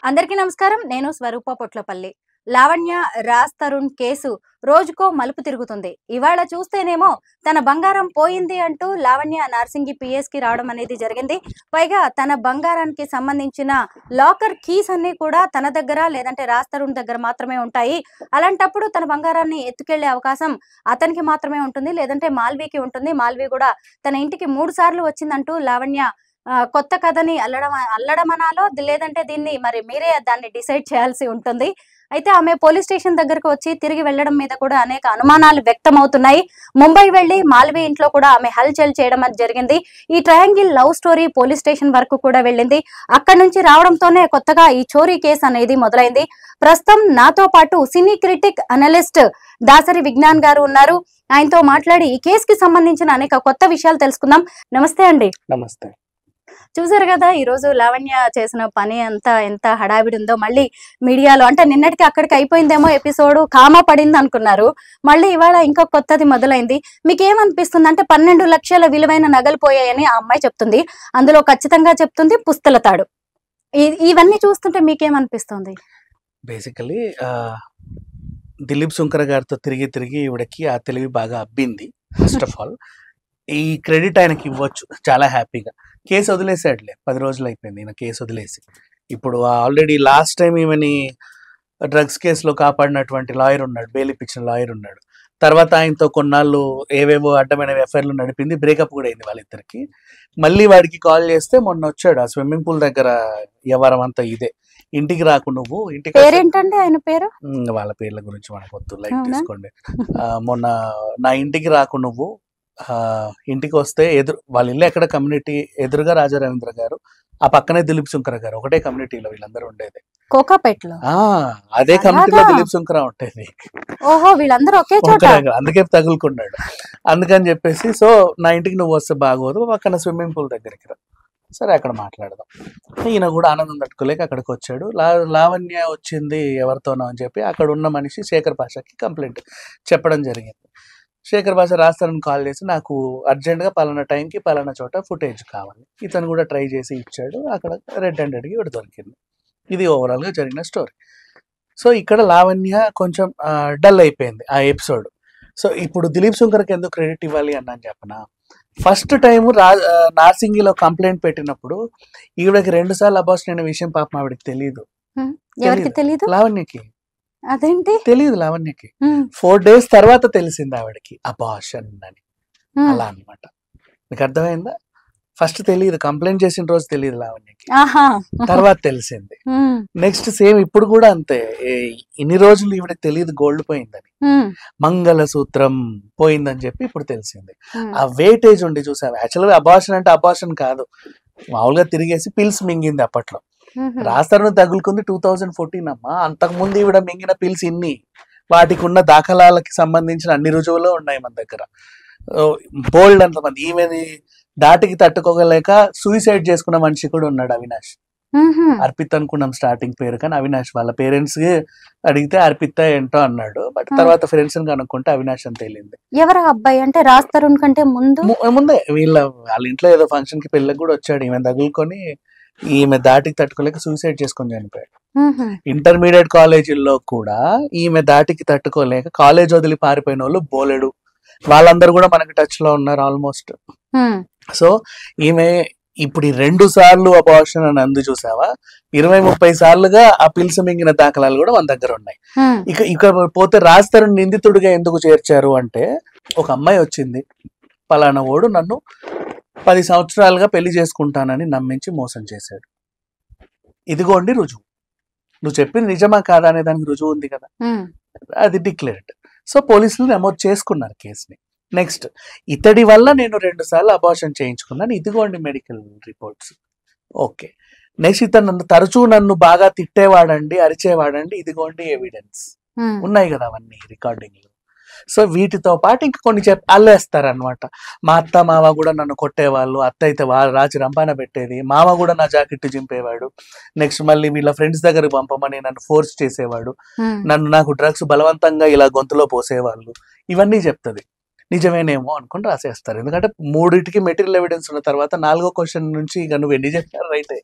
అందరికీ నమస్కారం. నేను స్వరూప పొట్లపల్లి. లావణ్య, రాజ్ తరుణ్ కేసు రోజుకో మలుపు తిరుగుతుంది. ఇవాళ చూస్తేనేమో తన బంగారం పోయింది అంటూ లావణ్య నార్సింగి పిఎస్‌కి రావడం అనేది జరిగింది. పైగా తన బంగారానికి సంబంధించిన లాకర్ కీస్ అన్నీ కూడా తన దగ్గర లేదంటే రాజ్ తరుణ్ దగ్గర మాత్రమే ఉంటాయి. అలాంటప్పుడు తన బంగారాన్ని ఎత్తుకెళ్లే అవకాశం అతనికి మాత్రమే ఉంటుంది. లేదంటే మాల్వీకి ఉంటుంది. మాల్వీ కూడా తన ఇంటికి 3 సార్లు వచ్చిందంటూ లావణ్య కొత్త కథని అల్లడమనాలో లేదంటే దీన్ని మరి మీరే దాన్ని డిసైడ్ చేయాల్సి ఉంటుంది. అయితే ఆమె పోలీస్ స్టేషన్ దగ్గరకు వచ్చి తిరిగి వెళ్ళడం మీద కూడా అనేక అనుమానాలు వ్యక్తమవుతున్నాయి. ముంబై వెళ్లి మాల్వీ ఇంట్లో కూడా ఆమె హల్చల్ చేయడం అది జరిగింది. ఈ triangle love story police station వరకు కూడా వెళ్ళింది. అక్కడి నుంచి రావడంతోనే కొత్తగా ఈ చోరీ కేసు అనేది మొదలైంది. ప్రస్తుతం నాతో పాటు సినీ క్రిటిక్ అనలిస్ట్ దాసరి విజ్ఞాన్ గారు ఉన్నారు. ఆయనతో మాట్లాడి ఈ కేసుకి సంబంధించిన అనేక కొత్త విషయాలు తెలుసుకుందాం. నమస్తే అండి. నమస్తే. చూసారు కదా ఈ రోజు లావణ్య చేసిన పని అంతా ఎంత హడావిడి ఉందో. మళ్ళీ మీడియాలో అంటే నిన్నటికి అక్కడికి అయిపోయిందేమో ఎపిసోడ్, కామా పడింది అనుకున్నారు. మళ్ళీ ఇవాళ ఇంకో కొత్తది మొదలైంది. మీకు ఏమనిపిస్తుంది అంటే 12 లక్షల విలువైన నగలు పోయాయని ఆ అమ్మాయి చెప్తుంది. అందులో ఖచ్చితంగా చెప్తుంది పుస్తల తాడు. ఇవన్నీ చూస్తుంటే మీకేమనిపిస్తుంది? బేసికలీ దిలీప్ శంకర్ గారితో తిరిగి ఈవిడకి ఆ తెలివి బాగా అబ్బింది. ఫస్ట్ ఆఫ్ ఆల్ ఈ క్రెడిట్ ఆయనకి ఇవ్వచ్చు చాలా హ్యాపీగా. కేసు వదిలేసాడులే, 10 రోజులు అయిపోయింది ఈయన కేసు వదిలేసి. ఇప్పుడు ఆల్రెడీ లాస్ట్ టైం ఈమెని డ్రగ్స్ కేసులో కాపాడినటువంటి లాయర్ ఉన్నాడు, బెయిల్ ఇప్పించిన లాయర్ ఉన్నాడు. తర్వాత ఆయనతో కొన్నాళ్ళు ఏవేవో అడ్డమైన ఎఫ్ఐఆర్లు నడిపింది, బ్రేకప్ కూడా అయింది వాళ్ళిద్దరికి. మళ్ళీ వాడికి కాల్ చేస్తే మొన్న వచ్చాడు ఆ స్విమ్మింగ్ పూల్ దగ్గర. వ్యవహారం అంతా ఇదే, ఇంటికి రాకు నువ్వు, ఇంటికి పేరేంటండి ఆయన పేరు? వాళ్ళ పేర్ల గురించి మనకు వద్దు, లైక్ తీసుకోండి. మొన్న నా ఇంటికి రాకు నువ్వు, ఇంటికి వస్తే వాళ్ళ ఇల్లు ఎక్కడ కమ్యూనిటీ ఎదురుగా రాజా రవీంద్ర గారు, ఆ పక్కనే దిలీప్ శంకర్ గారు, ఒకటే కమ్యూనిటీలో వీళ్ళందరూ ఉండేది. కోకాపేటలో అదే కమ్యూనిటీలో దిలీప్ శంకర్ ఉంటేది. ఓహో, వీళ్ళందరూ ఒకే చోట, అందుకే తగులుకున్నాడు. అందుకని చెప్పేసి సో నా ఇంటికి నువ్వు వస్తే బాగోదు, పక్కన స్విమ్మింగ్ పూల్ దగ్గరికి రా, సరే అక్కడ మాట్లాడదాం. ఈయన కూడా ఆనందం తట్టుకోలేక అక్కడికి వచ్చాడు. లావణ్య వచ్చింది ఎవరితోనో అని చెప్పి అక్కడ ఉన్న మనిషి శేఖర్ భాషకి కంప్లైంట్ చెప్పడం జరిగింది. శేఖర్ భాష రాస్తారని కాల్ చేసి నాకు అర్జెంట్గా పలానా టైంకి పలానా చోట ఫుటేజ్ కావాలి. ఇతను కూడా ట్రై చేసి ఇచ్చాడు. అక్కడ రెడ్ హ్యాండెడ్కి ఇవి దొరికింది. ఇది ఓవరాల్గా జరిగిన స్టోరీ. సో ఇక్కడ లావణ్య కొంచెం డల్ అయిపోయింది ఆ ఎపిసోడ్. సో ఇప్పుడు దిలీప్ శంకర్కి ఎందుకు క్రెడిట్ ఇవ్వాలి అన్నాను చెప్పనా. ఫస్ట్ టైం నార్సింగిలో కంప్లైంట్ పెట్టినప్పుడు ఈవిడకి 2 సార్లు అబార్షన్ అయిన విషయం పాపం ఆవిడకి తెలియదు. ఎవరికి తెలియదు? లావణ్యకి. అదేంటి తెలియదు లావణ్యకి. 4 days తర్వాత తెలిసింది ఆవిడకి అబార్షన్ అని. అలా అన్నమాట. మీకు అర్థమైందా? ఫస్ట్ తెలియదు, కంప్లైంట్ చేసిన రోజు తెలియదు లావణ్యకి, తర్వాత తెలిసింది. నెక్స్ట్ సేమ్ ఇప్పుడు కూడా అంతే. ఇన్ని రోజులు ఈవిడకి తెలియదు గోల్డ్ పోయిందని, మంగళసూత్రం పోయిందని చెప్పి ఇప్పుడు తెలిసింది. ఆ వెయిటేజ్ ఉండి చూసాము. యాక్చువల్గా అబార్షన్ అంటే అబార్షన్ కాదు, మామూలుగా తిరిగేసి పిల్స్ మింగింది. అప్పట్లో రాస్తారను తగులుకుంది 2014 అమ్మా. అంతకుముందు ఈవిడ మింగిన పిల్స్ ఇన్ని, వాటికి ఉన్న దాఖలాలకి సంబంధించిన అన్ని రుజువులు ఉన్నాయి మన దగ్గర. బోల్డ్ అంతమంది. ఈమెని దాటికి తట్టుకోగలేక సూసైడ్ చేసుకున్న మనిషి కూడా ఉన్నాడు, అవినాష్. అర్పిత్ అనుకున్నాం స్టార్టింగ్ పేరు, కానీ అవినాష్. వాళ్ళ పేరెంట్స్ అడిగితే అర్పిత ఏంటో అన్నాడు, బట్ తర్వాత ఫ్రెండ్స్ కనుక్కుంటే అవినాష్ అని తేలింది. ఎవరు అబ్బాయి అంటే రాజ్ తరుణ్ కంటే ముందే వాళ్ళ ఇంట్లో ఏదో ఫంక్షన్ కి పెళ్ళకి కూడా వచ్చాడు. ఈమె తగులుకొని ఈమె దాటికి తట్టుకోలేక సూసైడ్ చేసుకొని చనిపోయాడు. ఇంటర్మీడియట్ కాలేజీల్లో కూడా ఈమె దాటికి తట్టుకోలేక కాలేజ్ వదిలి పారిపోయిన వాళ్ళు బోలెడు. వాళ్ళందరూ కూడా మనకి టచ్ లో ఉన్నారు ఆల్మోస్ట్. సో ఈమె ఇప్పుడు 2 సార్లు అబార్షన్ అని అందు చూసావా, 20-30 సార్లుగా ఆ పిల్స్ మింగిన దాఖలాలు కూడా మన దగ్గర ఉన్నాయి. ఇక పోతే రాజ్ తరుణ్ నిందితుడిగా ఎందుకు చేర్చారు అంటే, ఒక అమ్మాయి వచ్చింది, పలానా ఓడు నన్ను 10 సంవత్సరాలుగా పెళ్లి చేసుకుంటానని నమ్మించి మోసం చేశాడు, ఇదిగోండి రుజువు, నువ్వు చెప్పింది నిజమా కాదా అనే దానికి రుజువు ఉంది కదా, అది డిక్లేర్డ్. సో పోలీసులు నమోదు చేసుకున్నారు కేసుని. నెక్స్ట్, ఇతడి వల్ల నేను 2 సార్లు అబార్షన్ చేయించుకున్నాను, ఇదిగోండి మెడికల్ రిపోర్ట్స్. ఓకే. నెక్స్ట్, ఇతను తరచూ నన్ను బాగా తిట్టేవాడండి, అరిచేవాడండి, ఇదిగోండి ఎవిడెన్స్ ఉన్నాయి కదా అవన్నీ రికార్డింగ్లు. సో వీటితో పాటు ఇంక కొన్ని అల్లేస్తారనమాట. మా అత్త మామ కూడా నన్ను కొట్టేవాళ్ళు, అత్త అయితే రాచి రంపాన పెట్టేది, మామ కూడా నా జాకెట్ చింపేవాడు, నెక్స్ట్ మళ్ళీ వీళ్ళ ఫ్రెండ్స్ దగ్గర పంపమని నన్ను ఫోర్స్ చేసేవాడు, నాకు డ్రగ్స్ బలవంతంగా ఇలా గొంతులో పోసేవాళ్ళు, ఇవన్నీ చెప్తుంది. నిజమేనేమో అనుకుని రాసేస్తారు. ఎందుకంటే 3టికి మెటీరియల్ ఎవిడెన్స్ ఉన్న తర్వాత 4వ క్వశ్చన్ నుంచి ఇక నువ్వు ఎన్ని చెప్పారు రైటే,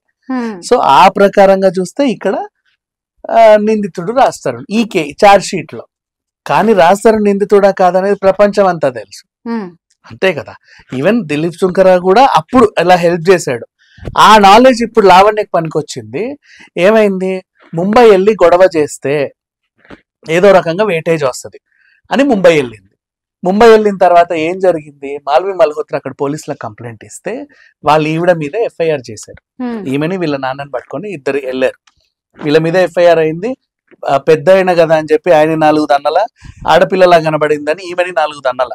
సో ఆ ప్రకారంగా చూస్తే ఇక్కడ నిందితుడు రాస్తారు ఈ చార్జ్ షీట్ లో. కానీ రాస్తారు నిందితుడా కాదనేది ప్రపంచం అంతా తెలుసు, అంతే కదా. ఈవెన్ దిలీప్ శుంకర కూడా అప్పుడు ఇలా హెల్ప్ చేశాడు. ఆ నాలెడ్జ్ ఇప్పుడు లావణ్యకి పనికొచ్చింది. ఏమైంది, ముంబై వెళ్ళి గొడవ చేస్తే ఏదో రకంగా వెయిటేజ్ వస్తుంది అని ముంబై వెళ్ళింది. ముంబై వెళ్ళిన తర్వాత ఏం జరిగింది, మాల్వి మల్హోత్రా అక్కడ పోలీసులకు కంప్లైంట్ ఇస్తే వాళ్ళు ఈవిడ మీద ఎఫ్ఐఆర్ చేశారు. ఈమెని వీళ్ళ నాన్నని పట్టుకొని ఇద్దరు వెళ్ళారు. వీళ్ళ మీద ఎఫ్ఐఆర్ అయింది. పెద్ద అయిన కదా అని చెప్పి ఆయన 4 దన్నల, ఆడపిల్లలా కనబడిందని ఈమెని 4 దన్నల.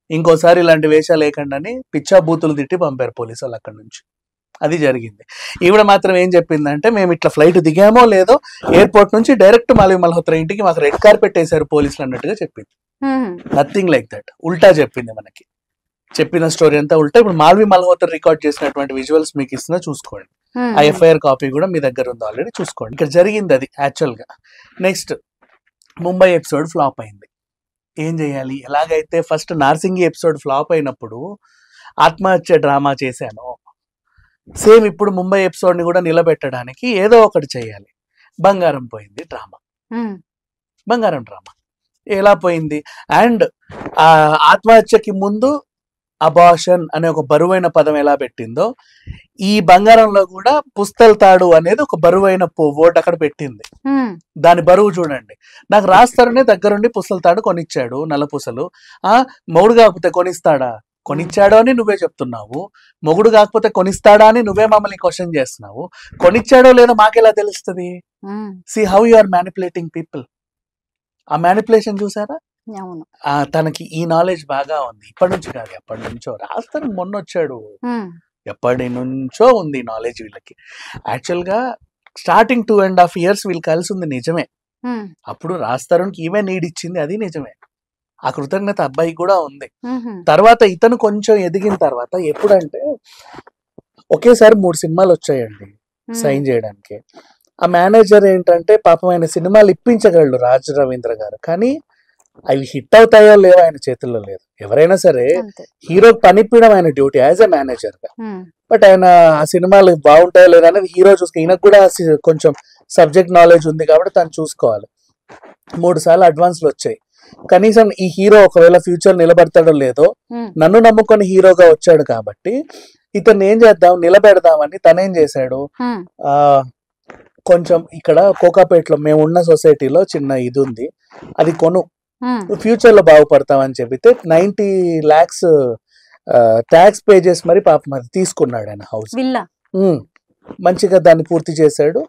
ఇంకోసారి ఇలాంటి వేషాలు లేకుండా అని పిచ్చా బూతులు తిట్టి పంపారు పోలీసు వాళ్ళు అక్కడి నుంచి. అది జరిగింది. ఈవిడ మాత్రం ఏం చెప్పిందంటే, మేము ఇట్లా ఫ్లైట్ దిగామో లేదో ఎయిర్పోర్ట్ నుంచి డైరెక్ట్ మాల్వి మల్హోత్రా ఇంటికి మాకు రెడ్ కార్పెట్ వేశారు పోలీసులు అన్నట్టుగా చెప్పింది. నథింగ్ లైక్ దట్, ఉల్టా చెప్పింది. మనకి చెప్పిన స్టోరీ అంతా ఉల్టా. ఇప్పుడు మాల్వి మల్హోత్రా రికార్డ్ చేసినటువంటి విజువల్స్ మీకు ఇస్తున్నా చూసుకోండి. ఆ ఎఫ్ఐఆర్ కాపీ కూడా మీ దగ్గర ఉంది ఆల్రెడీ, చూసుకోండి. ఇక్కడ జరిగింది అది యాక్చువల్ గా. నెక్స్ట్ ముంబై ఎపిసోడ్ ఫ్లాప్ అయింది. ఏం చేయాలి, ఎలాగైతే ఫస్ట్ నార్సింగి ఎపిసోడ్ ఫ్లాప్ అయినప్పుడు ఆత్మహత్య డ్రామా చేశాను, సేమ్ ఇప్పుడు ముంబై ఎపిసోడ్ ని కూడా నిలబెట్టడానికి ఏదో ఒకటి చేయాలి. బంగారం పోయింది డ్రామా, బంగారం డ్రామా ఎలా పోయింది. అండ్ ఆత్మహత్యకి ముందు అబార్షన్ అనే ఒక బరువైన పదం ఎలా పెట్టిందో, ఈ బంగారంలో కూడా పుస్తల్ తాడు అనేది ఒక బరువైన వర్డ్ అక్కడ పెట్టింది. దాని బరువు చూడండి. నాకు రాస్తారనే దగ్గరుండి పుస్తల తాడు కొనిచ్చాడు, నల్లపూసలు. మొగుడు కాకపోతే కొనిస్తాడా, కొనిచ్చాడు అని నువ్వే చెప్తున్నావు. మొగుడు కాకపోతే కొనిస్తాడా అని నువ్వే మమ్మల్ని క్వశ్చన్ చేస్తున్నావు. కొనిచ్చాడో లేదో మాకెలా తెలుస్తుంది? See how you are manipulating people. ఆ మ్యానిపులేషన్ చూసారా? తనకి ఈ నాలెడ్జ్ బాగా ఉంది. ఇప్పటి నుంచి కాదు, ఎప్పటి నుంచో. రాస్తారు మొన్న వచ్చాడు, ఎప్పటి నుంచో ఉంది నాలెడ్జ్ వీళ్ళకి. యాక్చువల్ గా స్టార్టింగ్ 2.5 years వీళ్ళు కలిసి ఉంది నిజమే. అప్పుడు రాస్తారుకి ఈమె నీడ్ ఇచ్చింది, అది నిజమే. ఆ కృతజ్ఞత అబ్బాయికి కూడా ఉంది. తర్వాత ఇతను కొంచెం ఎదిగిన తర్వాత, ఎప్పుడంటే ఒకేసారి 3 సినిమాలు వచ్చాయండి సైన్ చేయడానికి. ఆ మేనేజర్ ఏంటంటే పాపం ఆయన సినిమాలు ఇప్పించగలడు రాజ్ రవీంద్ర గారు, కానీ అవి హిట్ అవుతాయో లేవో ఆయన చేతుల్లో లేదు. ఎవరైనా సరే హీరోకి పనిపించడం ఆయన డ్యూటీ యాజ్ ఎ మేనేజర్ గా. బట్ ఆయన ఆ సినిమాలు బాగుంటాయో లేదో అనేది హీరో చూసుకో. ఈయనకు కూడా కొంచెం సబ్జెక్ట్ నాలెడ్జ్ ఉంది కాబట్టి తను చూసుకోవాలి. 3 సార్లు అడ్వాన్స్లు వచ్చాయి. కనీసం ఈ హీరో ఒకవేళ ఫ్యూచర్ నిలబడతాడో లేదో, నన్ను నమ్ముకొని హీరోగా వచ్చాడు కాబట్టి ఇతన్ని ఏం చేద్దాం, నిలబెడదామని తనేం చేశాడు, కొంచెం ఇక్కడ కోకాపేటలో మేము ఉన్న సొసైటీలో చిన్న ఇది ఉంది, అది కొను, ఫ్యూచర్ లో బాగుపడతామని చెప్పితే 90 lakhs ట్యాక్స్ పే చేసి మరి పాపం అది తీసుకున్నాడు ఆయన హౌస్. మంచిగా దాన్ని పూర్తి చేశాడు.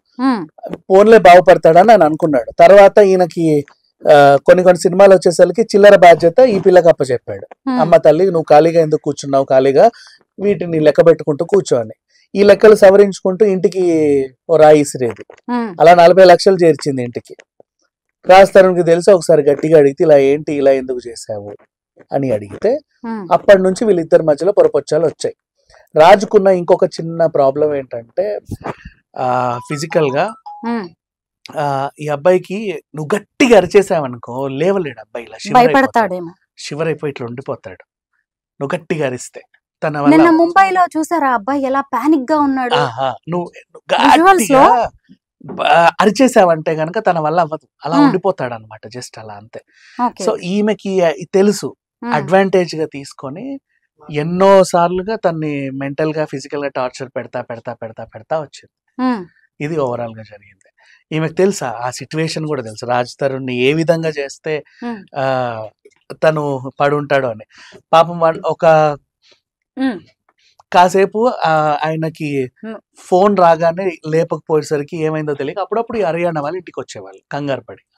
ఫోన్లే బాగుపడతాడని ఆయన అనుకున్నాడు. తర్వాత ఈయనకి కొన్ని సినిమాలు వచ్చేసరికి చిల్లర బాధ్యత ఈ పిల్లకి అప్పచెప్పాడు. అమ్మ తల్లి నువ్వు ఖాళీగా ఎందుకు కూర్చున్నావు, ఖాళీగా వీటిని లెక్క పెట్టుకుంటూ కూర్చోని. ఈ లెక్కలు సవరించుకుంటూ ఇంటికి ఓ రాయి ఇసిరేది. అలా 40 లక్షలు చేర్చింది ఇంటికి. రాస్తారుకి తెలిసి ఒకసారి గట్టిగా అడిగితే, ఇలా ఏంటి, ఇలా ఎందుకు చేసావు అని అడిగితే, అప్పటి నుంచి వీళ్ళిద్దరి మధ్యలో పొరపొచ్చాలు వచ్చాయి. రాజుకున్న ఇంకొక చిన్న ప్రాబ్లం ఏంటంటే, ఫిజికల్ గా ఈ అబ్బాయికి నువ్వు గట్టిగా అరిచేసావనుకో లేవలేడు అబ్బాయి, ఇలా షివర్ అయిపోయి ఇట్లా ఉండిపోతాడు నువ్వు గట్టిగా అరిస్తే. తన వల్ల ముంబైలో చూసారా అబ్బాయి ఎలా పానిక్ గా ఉన్నాడు. నువ్వు అరిచేసావంటే గనక తన వల్ల అవ్వదు, అలా ఉండిపోతాడు అనమాట, జస్ట్ అలా అంతే. సో ఈమెకి తెలుసు, అడ్వాంటేజ్ గా తీసుకొని ఎన్నో సార్లుగా తన్ని మెంటల్ గా ఫిజికల్ గా టార్చర్ పెడతా వచ్చింది. ఇది ఓవరాల్ గా జరిగింది. ఈమెకు తెలుసా ఆ సిచ్యువేషన్ కూడా తెలుసు, రాజ్ తరుణ్ ఏ విధంగా చేస్తే తను పడుంటాడో అని. పాపం ఒక కాసేపు ఆయనకి ఫోన్ రాగానే లేపకపోయేసరికి ఏమైందో తెలియక అప్పుడప్పుడు హర్యానా వాళ్ళు ఇంటికి వచ్చేవాళ్ళు కంగారు పడి.